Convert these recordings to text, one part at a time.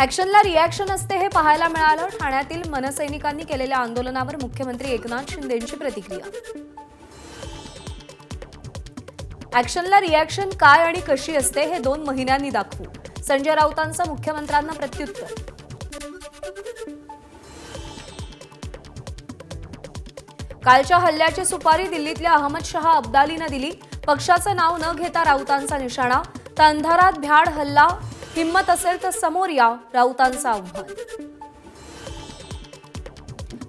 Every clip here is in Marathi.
ॲक्शनला रिॲक्शन असते हे पाहायला मिळालं। ठाण्यातील मनसैनिकांनी केलेल्या आंदोलनावर मुख्यमंत्री एकनाथ शिंदेंची प्रतिक्रिया। ॲक्शनला रिॲक्शन काय आणि कशी असते हे 2 महिन्यांनी दाखवू, संजय राऊतांचं मुख्यमंत्र्यांना प्रत्युत्तर। कालच्या हल्ल्याची सुपारी दिल्लीतल्या अहमद शाह अब्दालीनं दिली। पक्षाचं नाव न घेता राऊतांचा निशाणा। तर अंधारात भ्याड हल्ला, हिम्मत असेल तर समोर या, राऊतांचं आव्हान।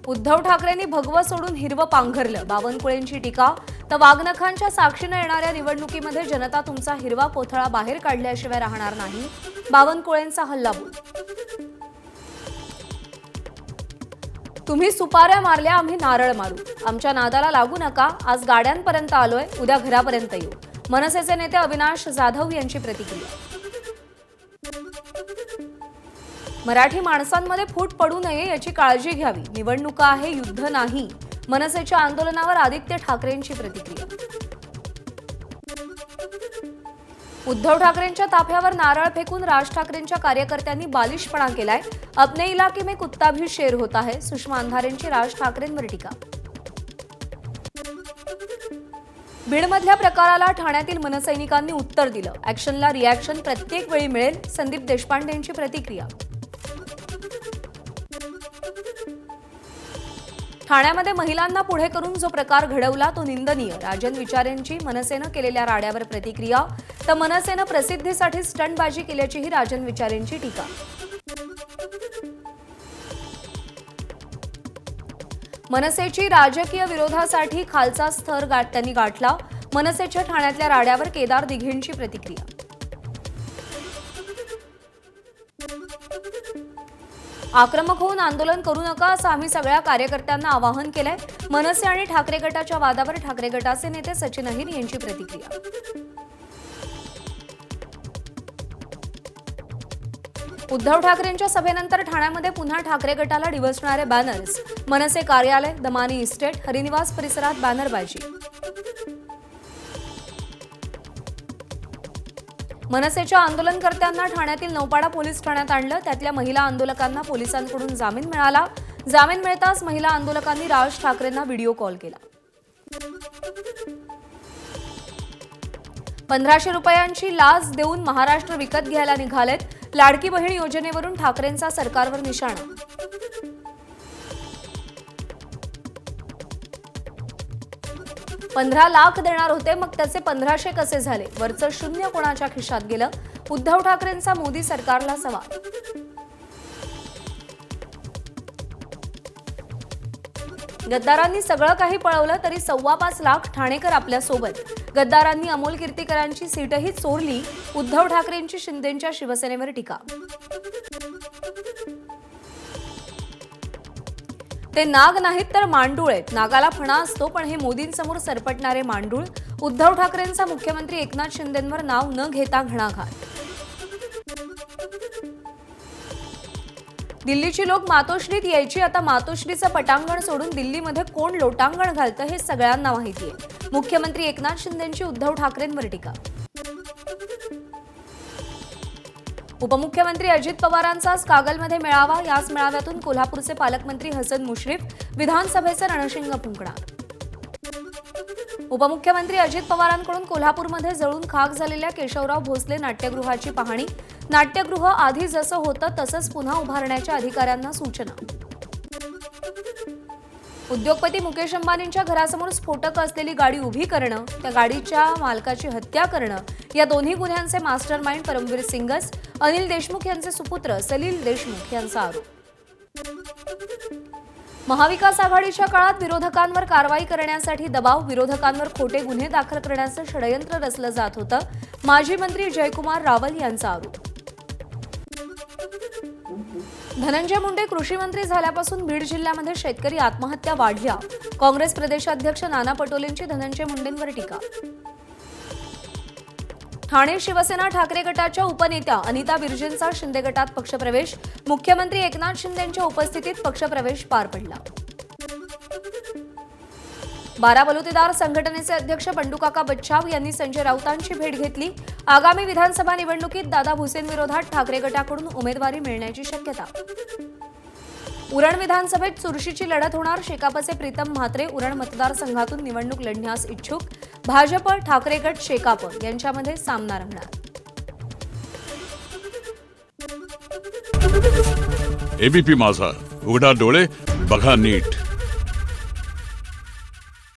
उद्धव ठाकरेंनी भगवं सोडून हिरवं पांघरलं, बावनकुळेंची टीका। तर वाघनखांच्या साक्षीने येणाऱ्या निवडणुकीमध्ये जनता तुमचा हिरवा कोथळा बाहेर काढल्याशिवाय राहणार नाही, बावनकुळेंचा हल्लाबोल। तुम्ही सुपाऱ्या मारल्या, आम्ही नारळ मारू, आमच्या नादाला लागू नका। आज गाड्यांपर्यंत आलोय, उद्या घरापर्यंत येऊ, मनसेचे नेते अविनाश जाधव यांची प्रतिक्रिया। मराठी माणसांमध्ये फूट पडू नये याची काळजी घ्यावी, निवडणुका आहे, युद्ध नाही, मनसेच्या आंदोलनावर आदित्य ठाकरेंची प्रतिक्रिया। उद्धव ठाकरेंच्या ताफ्यावर नारळ फेकून राज ठाकरेंच्या कार्यकर्त्यांनी बालिशपणा केलाय। अपने इलाके में कुत्ता भी शेर होता है, सुषमा अंधारेंची राज ठाकरेंवर टीका। बीडमधल्या प्रकाराला ठाण्यातील मनसैनिकांनी उत्तर दिलं। ॲक्शनला रिॲक्शन प्रत्येक वेळी मिळेल, संदीप देशपांडेंची प्रतिक्रिया। ठाण्यामध्ये महिलांना पुढे करून जो प्रकार घडवला तो निंदनीय, राजन विचारेंची मनसेनं केलेल्या राड्यावर प्रतिक्रिया। तर मनसेनं प्रसिद्धीसाठी स्टंटबाजी केल्याचीही राजन विचारेंची टीका। मनसेची राजकीय विरोधासाठी खालचा स्तर त्यांनी गाठला। मनसेच्या ठाण्यातल्या राड्यावर केदार दिघेंची प्रतिक्रिया। आक्रमक होऊन आंदोलन करू नका असं आम्ही सगळ्या कार्यकर्त्यांना आवाहन केलंय। मनसे आणि ठाकरे गटाच्या वादावर ठाकरे गटाचे नेते सचिन अहिर यांची प्रतिक्रिया। उद्धव ठाकरेंच्या सभेनंतर ठाण्यामध्ये पुन्हा ठाकरे गटाला डिवचणारे बॅनर्स। मनसे कार्यालय, दमानी इस्टेट, हरिनिवास परिसरात बॅनरबाजी। मनसेच्या आंदोलनकर्त्यांना ठाण्यातील नौपाडा पोलीस ठाण्यात आणलं। त्यातल्या महिला आंदोलकांना पोलिसांकडून जामीन मिळाला। जामीन मिळताच महिला आंदोलकांनी राज ठाकरेंना व्हिडिओ कॉल केला। 1500 रुपयांची लाच देऊन महाराष्ट्र विकत घ्यायला निघालेत। लाडकी बहीण योजनेवरून ठाकरेंचा सरकारवर निशाणा। $15 लाख देणार होते, मग त्याचे 1500 कसे झाले? वरचं शून्य कोणाच्या खिशात गेलं? उद्धव ठाकरेंचा मोदी सरकारला सवाल। गद्दारांनी सगळं काही पळवलं तरी 5.25 लाख ठाणेकर आपल्या सोबत। गद्दारांनी अमोल कीर्तीकरांची सीटही चोरली, उद्धव ठाकरेंची शिंदेंच्या शिवसेनेवर टीका। ते नाग नाहीत तर मांडूळ आहेत, नागाला फणा असतो पण हे मोदींसमोर सरपटणारे मांडूळ। उद्धव ठाकरेंचा मुख्यमंत्री एकनाथ शिंदेंवर नाव न घेता घणाघात। दिल्लीची लोक मातोश्रीत यायची, आता मातोश्रीचं पटांगण सोडून दिल्लीमध्ये कोण लोटांगण घालतं हे सगळ्यांना माहिती आहे। मुख्यमंत्री एकनाथ शिंदेंची उद्धव ठाकरेंवर टीका। उपमुख्यमंत्री अजित पवारांचा आज कागलमध्ये मेळावा। याच मेळाव्यातून कोल्हापूरचे पालकमंत्री हसन मुश्रीफ विधानसभेचं रणशिंग फुंकणार। उपमुख्यमंत्री अजित पवारांकडून कोल्हापूरमध्ये जळून खाक झालेल्या केशवराव भोसले नाट्यगृहाची पाहणी। नाट्यगृह आधी जसं होतं तसंच पुन्हा उभारण्याच्या अधिकाऱ्यांना सूचना। उद्योगपती मुकेश अंबानींच्या घरासमोर स्फोटक असलेली गाडी उभी करणं, त्या गाडीच्या मालकाची हत्या करणं, या दोन्ही गुन्ह्यांचे मास्टरमाइंड परमवीर सिंगच। अनिल देशमुख यांचे सुपुत्र सलील देशमुख यांचा आरोप। महाविकास आघाडीच्या काळात विरोधकांवर कारवाई करण्यासाठी दबाव, विरोधकांवर खोटे गुन्हे दाखल करण्याचं षडयंत्र रचलं जात होतं, माजी मंत्री जयकुमार रावल यांचा आरोप। धनंजय मुंडे कृषी मंत्री झाल्यापासून बीड जिल्ह्यामध्ये शेतकरी आत्महत्या वाढल्या। काँग्रेस प्रदेशाध्यक्ष नाना पटोलेंची धनंजय मुंडेंवर टीका। ठाणे शिवसेना ठाकरे गटाच्या उपनेत्या अनिता बिर्जेंचा शिंदे गटात पक्षप्रवेश। मुख्यमंत्री एकनाथ शिंदेंच्या उपस्थितीत पक्षप्रवेश पार पडला। बारा बलुतेदार संघटनेचे अध्यक्ष बंडूकाका बच्छाव यांनी संजय राऊतांची भेट घेतली। आगामी विधानसभा निवडणुकीत दादा भुसेंविरोधात ठाकरे गटाकडून उमेदवारी मिळण्याची शक्यता। उरण विधानसभेत चुरशीची लढत होणार। शेकापचे प्रीतम म्हात्रे उरण मतदारसंघातून निवडणूक लढण्यास इच्छुक। भाजप, ठाकरे गट, शेकाप यांच्यामध्ये सामना रंगणार। एबीपी माझा, उघडा डोळे बघा नीट।